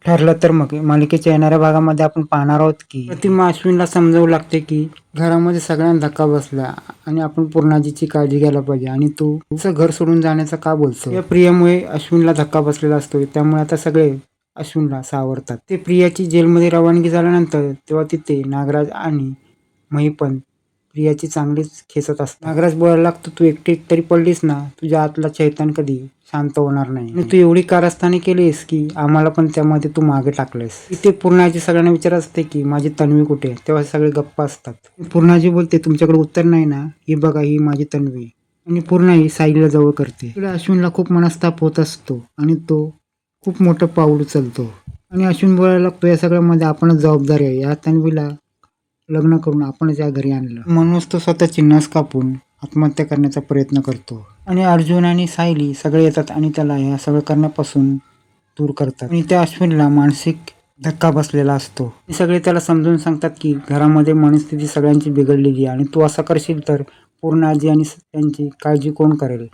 ठरलं तर मग मालिकेच्या येणाऱ्या भागामध्ये आपण पाहणार आहोत की प्रतिमा अश्विनला समजावू लागते की घरामध्ये सगळ्यांना धक्का बसला आणि आपण पूर्णाजीची काळजी घ्यायला पाहिजे आणि तू तुझं घर सोडून जाण्याचं का बोलतो. या प्रियामुळे अश्विनला धक्का बसलेला असतो, त्यामुळे आता सगळे अश्विनला सावरतात. ते प्रियाची जेलमध्ये रवानगी झाल्यानंतर तेव्हा तिथे नागराज आणि मही पण प्रियाची चांगलीच खेचत असतात. नागराज बोलायला लागतो, तू एकटी तरी पडलीस ना, तुझ्या आतला चैतन्य कधी शांत होणार नाही आणि तू एवढी कारस्थानी केलीस की आम्हाला पण त्यामध्ये तू मागे टाकलेस. इथे पूर्णाजी सगळ्यांना विचारत असते की माझी तन्वी कुठे, तेव्हा सगळे गप्पा असतात. पूर्णाजी बोलते, तुमच्याकडे उत्तर नाही ना, ही बघा ही माझी तन्वी. आणि पूर्ण ही साईला जवळ करते. इकडे अश्विनला खूप मनस्ताप होत असतो आणि तो खूप मोठं पाऊल उचलतो आणि अश्विन बोलायला लागतो, या सगळ्यामध्ये आपणच जबाबदारी आहे. या तन्वीला लग्न करून आपणच या घरी आणलं. म्हणूनच तो स्वतःची नस कापून आत्महत्या करण्याचा प्रयत्न करतो आणि अर्जुन आणि सायली सगळे येतात आणि त्याला या सगळं करण्यापासून दूर करतात. आणि त्या अश्विनला मानसिक धक्का बसलेला असतो. सगळे त्याला समजून सांगतात की घरामध्ये मनस्थिती सगळ्यांची बिघडलेली आहे आणि तू असं करशील तर पूर्ण आजी आणि त्यांची काळजी कोण करेल.